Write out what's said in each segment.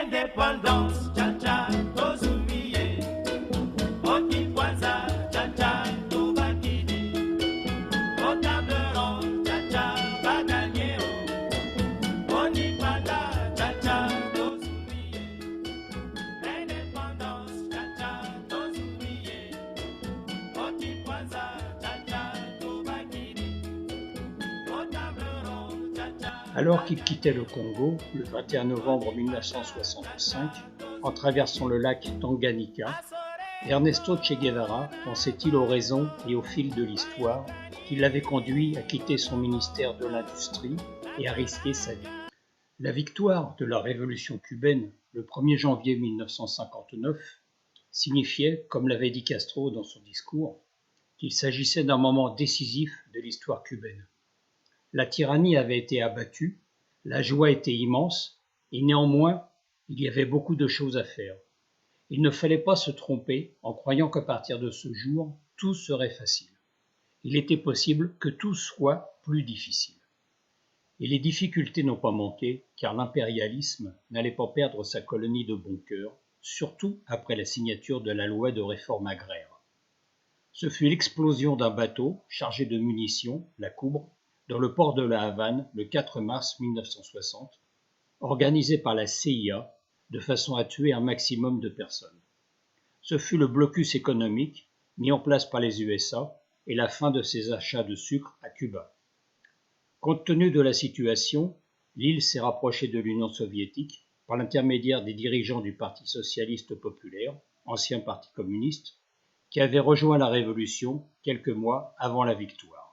Indépendance, cha-cha, tozumiye. Okikwanza, cha-cha, tobakidi. Au table ronde, cha-cha, bagagné. Onipanda, cha-cha, tozumiye. Indépendance, cha-cha, tozumiye. Okikwanza, cha-cha, tobakidi. Au table ronde, cha-cha. Alors qu'il quittait le Congo le 21 novembre 1965, en traversant le lac Tanganyika, Ernesto Che Guevara pensait-il aux raisons et au fil de l'histoire qui l'avaient conduit à quitter son ministère de l'Industrie et à risquer sa vie. La victoire de la révolution cubaine le 1er janvier 1959 signifiait, comme l'avait dit Castro dans son discours, qu'il s'agissait d'un moment décisif de l'histoire cubaine. La tyrannie avait été abattue, la joie était immense, et néanmoins, il y avait beaucoup de choses à faire. Il ne fallait pas se tromper en croyant qu'à partir de ce jour, tout serait facile. Il était possible que tout soit plus difficile. Et les difficultés n'ont pas manqué, car l'impérialisme n'allait pas perdre sa colonie de bon cœur, surtout après la signature de la loi de réforme agraire. Ce fut l'explosion d'un bateau chargé de munitions, la Coubre, dans le port de La Havane le 4 mars 1960, organisé par la CIA de façon à tuer un maximum de personnes. Ce fut le blocus économique mis en place par les USA et la fin de ses achats de sucre à Cuba. Compte tenu de la situation, l'île s'est rapprochée de l'Union soviétique par l'intermédiaire des dirigeants du Parti socialiste populaire, ancien parti communiste, qui avait rejoint la révolution quelques mois avant la victoire.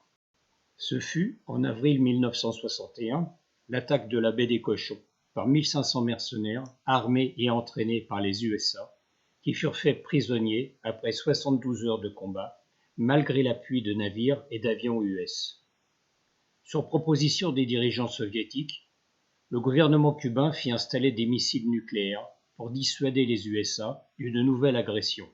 Ce fut, en avril 1961, l'attaque de la baie des Cochons par 1500 mercenaires armés et entraînés par les USA qui furent faits prisonniers après 72 heures de combat, malgré l'appui de navires et d'avions US. Sur proposition des dirigeants soviétiques, le gouvernement cubain fit installer des missiles nucléaires pour dissuader les USA d'une nouvelle agression.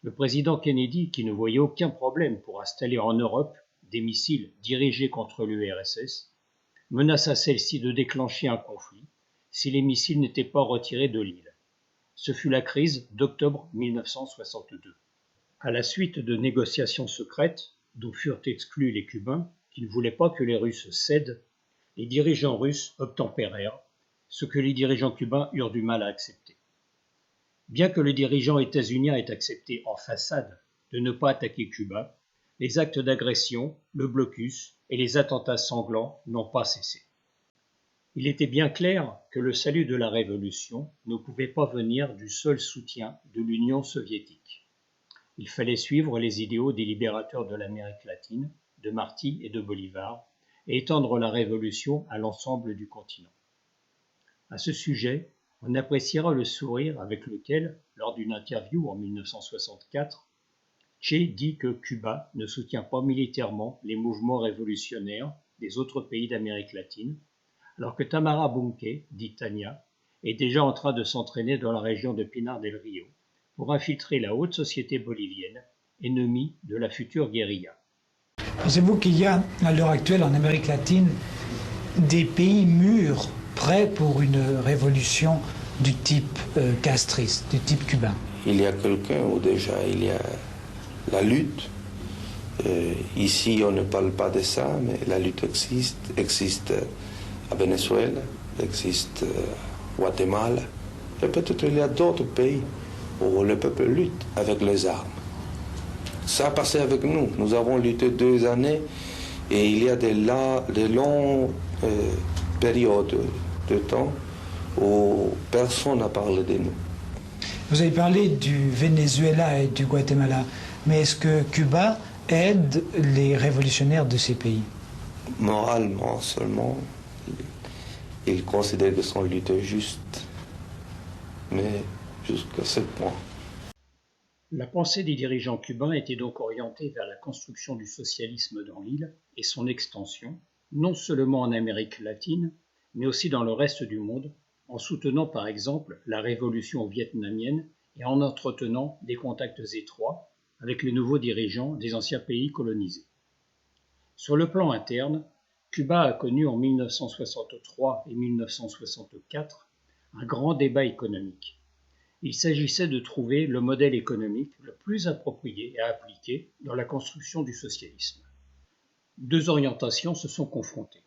Le président Kennedy, qui ne voyait aucun problème pour installer en Europe des missiles dirigés contre l'URSS, menaça celle-ci de déclencher un conflit si les missiles n'étaient pas retirés de l'île. Ce fut la crise d'octobre 1962. À la suite de négociations secrètes, dont furent exclus les Cubains, qui ne voulaient pas que les Russes cèdent, les dirigeants russes obtempérèrent, ce que les dirigeants cubains eurent du mal à accepter. Bien que le dirigeant états-unien ait accepté en façade de ne pas attaquer Cuba, les actes d'agression, le blocus et les attentats sanglants n'ont pas cessé. Il était bien clair que le salut de la révolution ne pouvait pas venir du seul soutien de l'Union soviétique. Il fallait suivre les idéaux des libérateurs de l'Amérique latine, de Martí et de Bolivar, et étendre la révolution à l'ensemble du continent. À ce sujet, on appréciera le sourire avec lequel, lors d'une interview en 1964, Che dit que Cuba ne soutient pas militairement les mouvements révolutionnaires des autres pays d'Amérique latine, alors que Tamara Bunke, dit Tania, est déjà en train de s'entraîner dans la région de Pinar del Río pour infiltrer la haute société bolivienne, ennemie de la future guérilla. Pensez-vous qu'il y a à l'heure actuelle en Amérique latine des pays mûrs, prêts pour une révolution du type castriste, du type cubain? Il y a quelqu'un où déjà il y a la lutte. Ici, on ne parle pas de ça, mais la lutte existe à Venezuela, existe au Guatemala. Et peut-être il y a d'autres pays où le peuple lutte avec les armes. Ça a passé avec nous. Nous avons lutté 2 années et il y a de longues périodes de temps où personne n'a parlé de nous. Vous avez parlé du Venezuela et du Guatemala, mais est-ce que Cuba aide les révolutionnaires de ces pays? Moralement seulement, ils considèrent que son lutte est juste, mais jusqu'à ce point. La pensée des dirigeants cubains était donc orientée vers la construction du socialisme dans l'île et son extension, non seulement en Amérique latine, mais aussi dans le reste du monde, en soutenant par exemple la révolution vietnamienne et en entretenant des contacts étroits avec les nouveaux dirigeants des anciens pays colonisés. Sur le plan interne, Cuba a connu en 1963 et 1964 un grand débat économique. Il s'agissait de trouver le modèle économique le plus approprié à appliquer dans la construction du socialisme. Deux orientations se sont confrontées.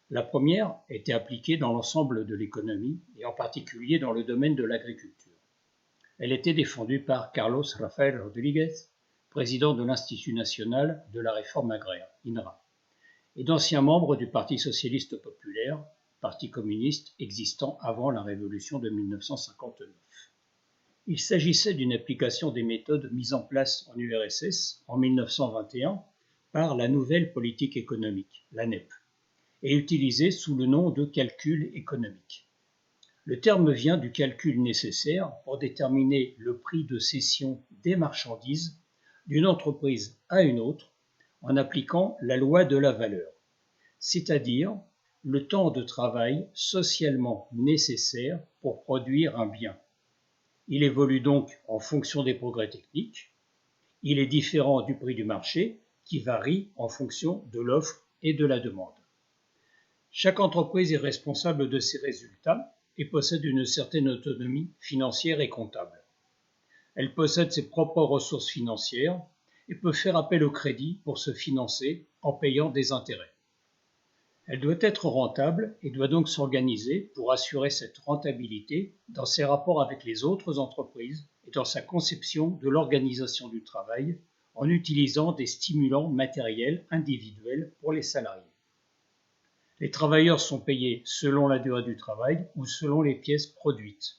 La première était appliquée dans l'ensemble de l'économie et en particulier dans le domaine de l'agriculture. Elle était défendue par Carlos Rafael Rodríguez, président de l'Institut national de la réforme agraire, INRA, et d'anciens membres du Parti socialiste populaire, parti communiste existant avant la révolution de 1959. Il s'agissait d'une application des méthodes mises en place en URSS en 1921 par la nouvelle politique économique, la NEP, et utilisée sous le nom de calcul économique. Le terme vient du calcul nécessaire pour déterminer le prix de cession des marchandises d'une entreprise à une autre en appliquant la loi de la valeur, c'est-à-dire le temps de travail socialement nécessaire pour produire un bien. Il évolue donc en fonction des progrès techniques. Il est différent du prix du marché qui varie en fonction de l'offre et de la demande. Chaque entreprise est responsable de ses résultats et possède une certaine autonomie financière et comptable. Elle possède ses propres ressources financières et peut faire appel au crédit pour se financer en payant des intérêts. Elle doit être rentable et doit donc s'organiser pour assurer cette rentabilité dans ses rapports avec les autres entreprises et dans sa conception de l'organisation du travail en utilisant des stimulants matériels individuels pour les salariés. Les travailleurs sont payés selon la durée du travail ou selon les pièces produites.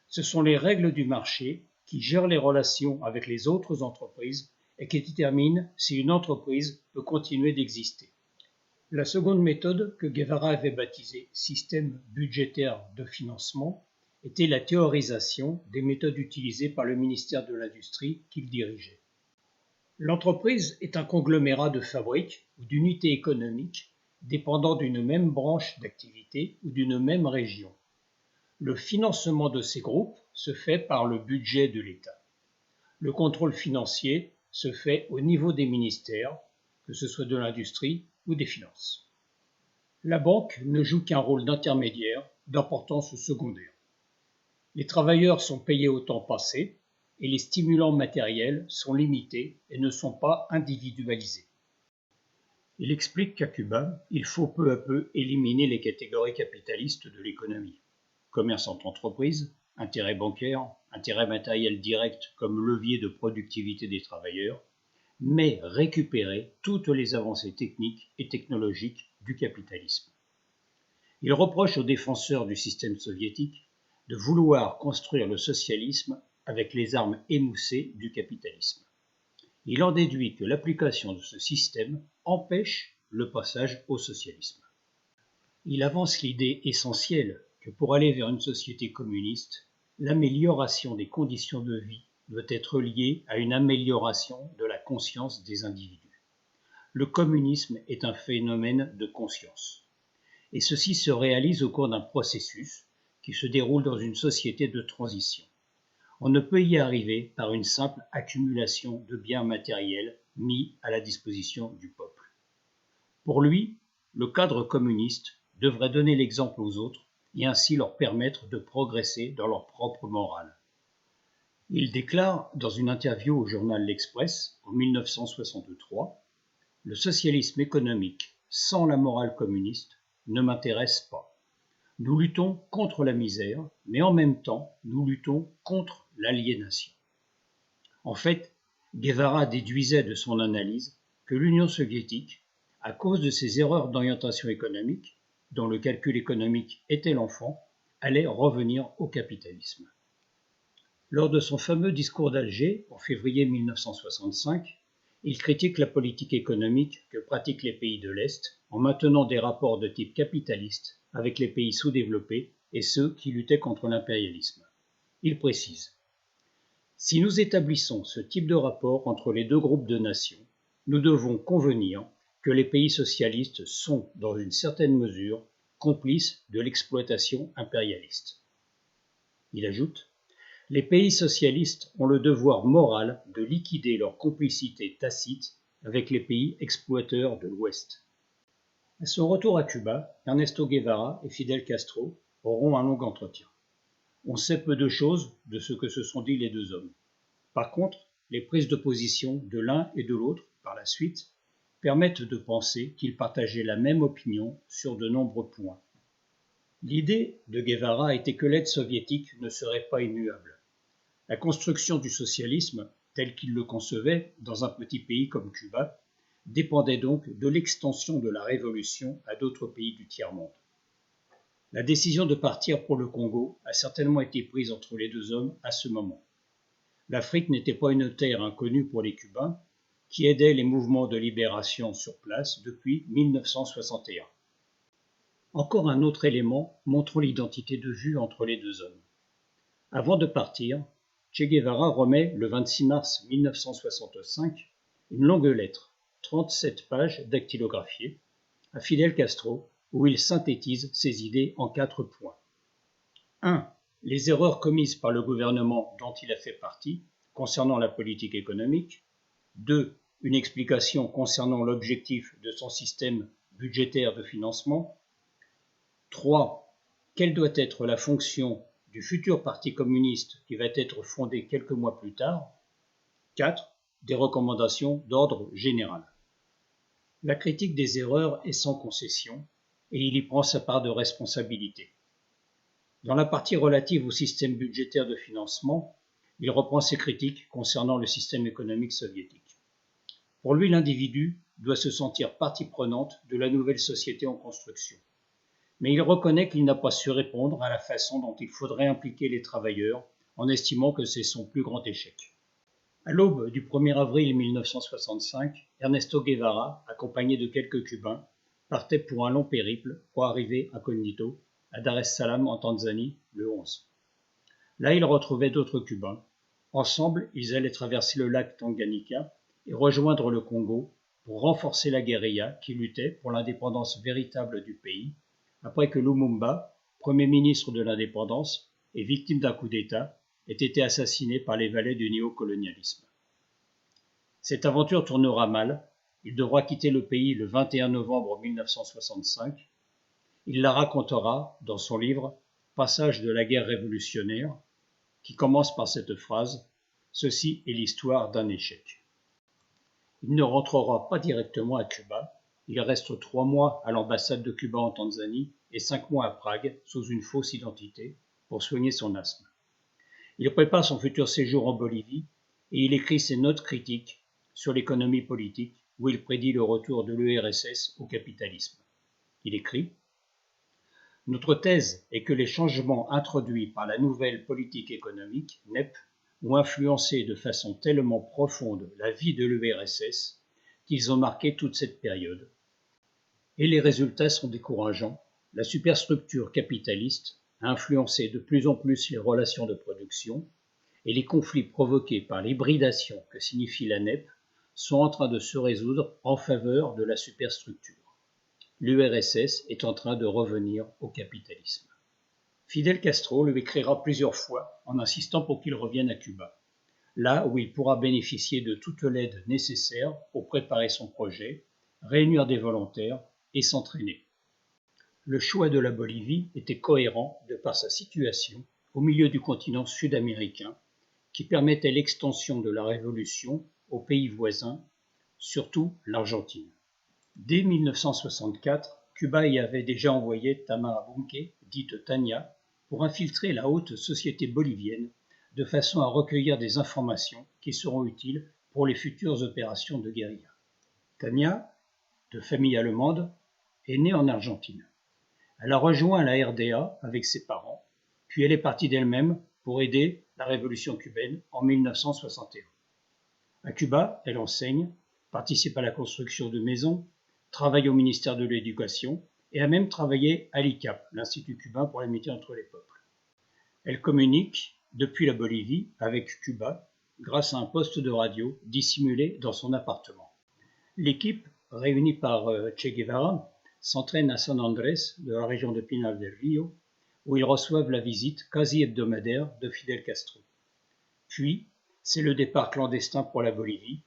Ce sont les règles du marché qui gèrent les relations avec les autres entreprises et qui déterminent si une entreprise peut continuer d'exister. La seconde méthode que Guevara avait baptisée système budgétaire de financement était la théorisation des méthodes utilisées par le ministère de l'Industrie qu'il dirigeait. L'entreprise est un conglomérat de fabriques ou d'unités économiques dépendant d'une même branche d'activité ou d'une même région. Le financement de ces groupes se fait par le budget de l'État. Le contrôle financier se fait au niveau des ministères, que ce soit de l'industrie ou des finances. La banque ne joue qu'un rôle d'intermédiaire d'importance secondaire. Les travailleurs sont payés au temps passé et les stimulants matériels sont limités et ne sont pas individualisés. Il explique qu'à Cuba, il faut peu à peu éliminer les catégories capitalistes de l'économie. Commerce entre entreprises, intérêt bancaire, intérêt matériel direct comme levier de productivité des travailleurs, mais récupérer toutes les avancées techniques et technologiques du capitalisme. Il reproche aux défenseurs du système soviétique de vouloir construire le socialisme avec les armes émoussées du capitalisme. Il en déduit que l'application de ce système empêche le passage au socialisme. Il avance l'idée essentielle que pour aller vers une société communiste, l'amélioration des conditions de vie doit être liée à une amélioration de la conscience des individus. Le communisme est un phénomène de conscience, et ceci se réalise au cours d'un processus qui se déroule dans une société de transition. On ne peut y arriver par une simple accumulation de biens matériels mis à la disposition du peuple. Pour lui, le cadre communiste devrait donner l'exemple aux autres et ainsi leur permettre de progresser dans leur propre morale. Il déclare dans une interview au journal L'Express en 1963 « Le socialisme économique sans la morale communiste ne m'intéresse pas. Nous luttons contre la misère, mais en même temps, nous luttons contre l'aliénation. » En fait, Guevara déduisait de son analyse que l'Union soviétique, à cause de ses erreurs d'orientation économique, dont le calcul économique était l'enfant, allait revenir au capitalisme. Lors de son fameux discours d'Alger, en février 1965, il critique la politique économique que pratiquent les pays de l'Est en maintenant des rapports de type capitaliste avec les pays sous-développés et ceux qui luttaient contre l'impérialisme. Il précise « Si nous établissons ce type de rapport entre les deux groupes de nations, nous devons convenir que les pays socialistes sont, dans une certaine mesure, complices de l'exploitation impérialiste. » Il ajoute « Les pays socialistes ont le devoir moral de liquider leur complicité tacite avec les pays exploiteurs de l'Ouest. » À son retour à Cuba, Ernesto Guevara et Fidel Castro auront un long entretien. On sait peu de choses de ce que se sont dit les deux hommes. Par contre, les prises de position de l'un et de l'autre, par la suite, permettent de penser qu'ils partageaient la même opinion sur de nombreux points. L'idée de Guevara était que l'aide soviétique ne serait pas immuable. La construction du socialisme, tel qu'il le concevait dans un petit pays comme Cuba, dépendait donc de l'extension de la révolution à d'autres pays du tiers-monde. La décision de partir pour le Congo a certainement été prise entre les deux hommes à ce moment. L'Afrique n'était pas une terre inconnue pour les Cubains, qui aidaient les mouvements de libération sur place depuis 1961. Encore un autre élément montrant l'identité de vue entre les deux hommes. Avant de partir, Che Guevara remet le 26 mars 1965 une longue lettre, 37 pages dactylographiées, à Fidel Castro, où il synthétise ses idées en 4 points. 1. Les erreurs commises par le gouvernement dont il a fait partie concernant la politique économique. 2. Une explication concernant l'objectif de son système budgétaire de financement. 3. Quelle doit être la fonction du futur parti communiste qui va être fondé quelques mois plus tard. 4. Des recommandations d'ordre général. La critique des erreurs est sans concession et il y prend sa part de responsabilité. Dans la partie relative au système budgétaire de financement, il reprend ses critiques concernant le système économique soviétique. Pour lui, l'individu doit se sentir partie prenante de la nouvelle société en construction. Mais il reconnaît qu'il n'a pas su répondre à la façon dont il faudrait impliquer les travailleurs en estimant que c'est son plus grand échec. À l'aube du 1er avril 1965, Ernesto Guevara, accompagné de quelques Cubains, partait pour un long périple pour arriver incognito à Dar es Salaam en Tanzanie le 11. Là, il retrouvait d'autres Cubains. Ensemble, ils allaient traverser le lac Tanganyika et rejoindre le Congo pour renforcer la guérilla qui luttait pour l'indépendance véritable du pays, après que Lumumba, premier ministre de l'indépendance et victime d'un coup d'État, ait été assassiné par les valets du néocolonialisme. Cette aventure tournera mal. Il devra quitter le pays le 21 novembre 1965. Il la racontera dans son livre « Passage de la guerre révolutionnaire » qui commence par cette phrase « Ceci est l'histoire d'un échec ». Il ne rentrera pas directement à Cuba. Il reste 3 mois à l'ambassade de Cuba en Tanzanie et 5 mois à Prague sous une fausse identité pour soigner son asthme. Il prépare son futur séjour en Bolivie et il écrit ses notes critiques sur l'économie politique où il prédit le retour de l'URSS au capitalisme. Il écrit « Notre thèse est que les changements introduits par la nouvelle politique économique, NEP, ont influencé de façon tellement profonde la vie de l'URSS qu'ils ont marqué toute cette période. Et les résultats sont décourageants. La superstructure capitaliste a influencé de plus en plus les relations de production et les conflits provoqués par l'hybridation que signifie la NEP sont en train de se résoudre en faveur de la superstructure. L'URSS est en train de revenir au capitalisme. » Fidel Castro lui écrira plusieurs fois en insistant pour qu'il revienne à Cuba, là où il pourra bénéficier de toute l'aide nécessaire pour préparer son projet, réunir des volontaires et s'entraîner. Le choix de la Bolivie était cohérent de par sa situation au milieu du continent sud-américain qui permettait l'extension de la révolution aux pays voisins, surtout l'Argentine. Dès 1964, Cuba y avait déjà envoyé Tamara Bunke, dite Tania, pour infiltrer la haute société bolivienne de façon à recueillir des informations qui seront utiles pour les futures opérations de guérilla. Tania, de famille allemande, est née en Argentine. Elle a rejoint la RDA avec ses parents, puis elle est partie d'elle-même pour aider la révolution cubaine en 1961. À Cuba, elle enseigne, participe à la construction de maisons, travaille au ministère de l'Éducation et a même travaillé à l'ICAP, l'Institut cubain pour l'amitié entre les peuples. Elle communique depuis la Bolivie avec Cuba grâce à un poste de radio dissimulé dans son appartement. L'équipe, réunie par Che Guevara, s'entraîne à San Andrés, de la région de Pinar del Río, où ils reçoivent la visite quasi hebdomadaire de Fidel Castro. Puis, c'est le départ clandestin pour la Bolivie,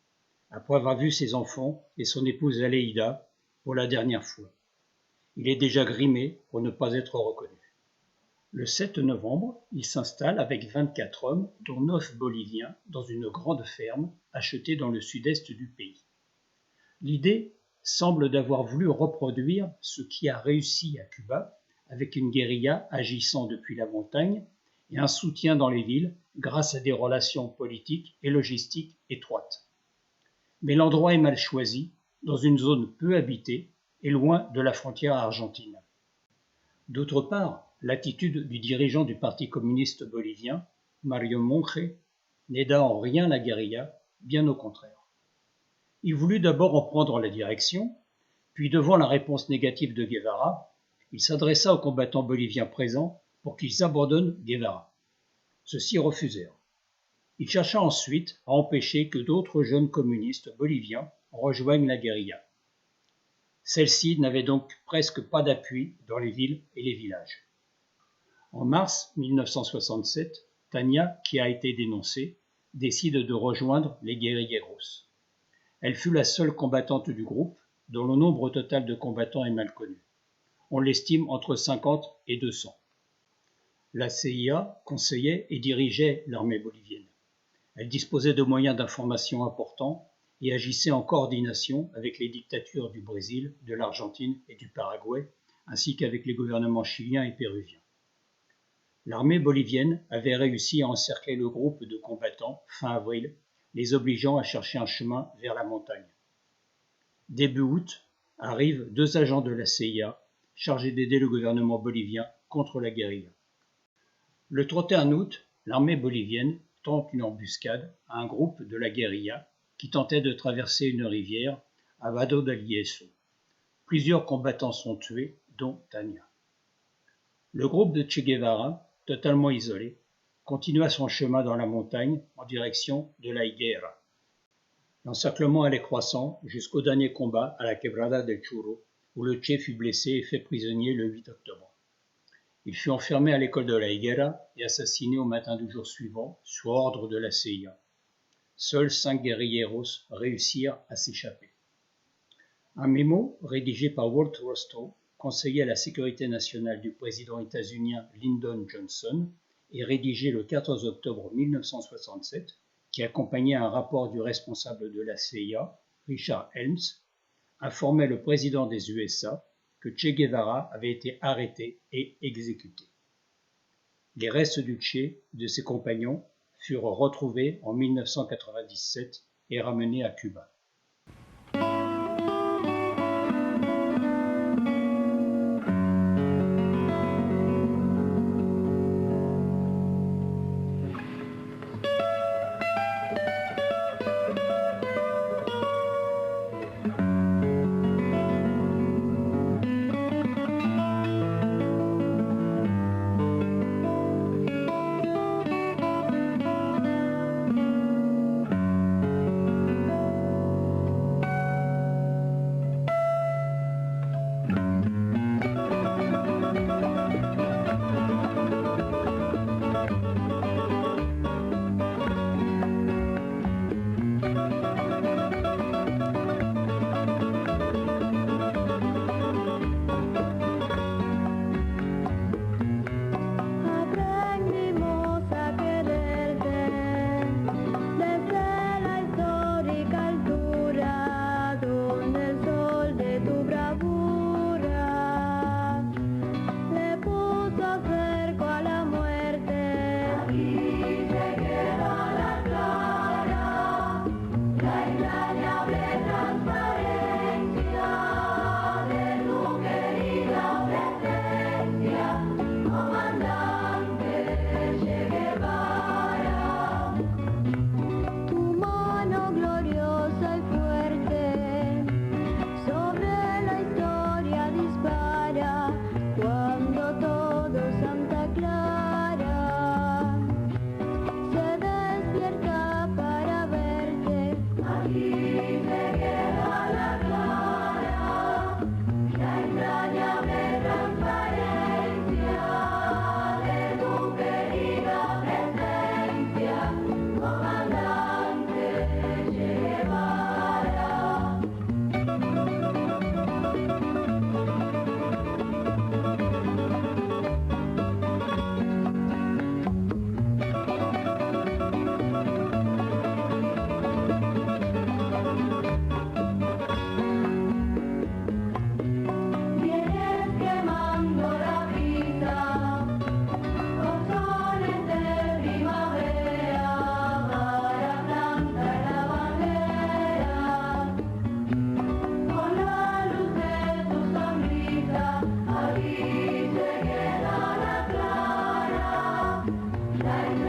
après avoir vu ses enfants et son épouse Aleida pour la dernière fois. Il est déjà grimé pour ne pas être reconnu. Le 7 novembre, il s'installe avec 24 hommes, dont 9 Boliviens, dans une grande ferme achetée dans le sud-est du pays. L'idée semble d'avoir voulu reproduire ce qui a réussi à Cuba, avec une guérilla agissant depuis la montagne et un soutien dans les villes grâce à des relations politiques et logistiques étroites. Mais l'endroit est mal choisi, dans une zone peu habitée et loin de la frontière argentine. D'autre part, l'attitude du dirigeant du Parti communiste bolivien, Mario Monge, n'aida en rien la guérilla, bien au contraire. Il voulut d'abord en prendre la direction, puis devant la réponse négative de Guevara, il s'adressa aux combattants boliviens présents pour qu'ils abandonnent Guevara. Ceux-ci refusèrent. Il chercha ensuite à empêcher que d'autres jeunes communistes boliviens rejoignent la guérilla. Celle-ci n'avait donc presque pas d'appui dans les villes et les villages. En mars 1967, Tania, qui a été dénoncée, décide de rejoindre les guérilleros. Elle fut la seule combattante du groupe, dont le nombre total de combattants est mal connu. On l'estime entre 50 et 200. La CIA conseillait et dirigeait l'armée bolivienne. Elle disposait de moyens d'information importants et agissait en coordination avec les dictatures du Brésil, de l'Argentine et du Paraguay, ainsi qu'avec les gouvernements chiliens et péruviens. L'armée bolivienne avait réussi à encercler le groupe de combattants fin avril, les obligeant à chercher un chemin vers la montagne. Début août, arrivent 2 agents de la CIA chargés d'aider le gouvernement bolivien contre la guérilla. Le 31 août, l'armée bolivienne tente une embuscade à un groupe de la guérilla qui tentait de traverser une rivière à Vado del Yeso. Plusieurs combattants sont tués, dont Tania. Le groupe de Che Guevara, totalement isolé, continua son chemin dans la montagne en direction de la Higuera. L'encerclement allait croissant jusqu'au dernier combat à la Quebrada del Churro, où le Che fut blessé et fait prisonnier le 8 octobre. Il fut enfermé à l'école de la Higuera et assassiné au matin du jour suivant, sur ordre de la CIA. Seuls 5 guérilleros réussirent à s'échapper. Un mémo rédigé par Walt Rostow, conseiller à la sécurité nationale du président états-unien Lyndon Johnson, et rédigé le 14 octobre 1967, qui accompagnait un rapport du responsable de la CIA, Richard Helms, informait le président des USA que Che Guevara avait été arrêté et exécuté. Les restes du Che et de ses compagnons furent retrouvés en 1997 et ramenés à Cuba. la la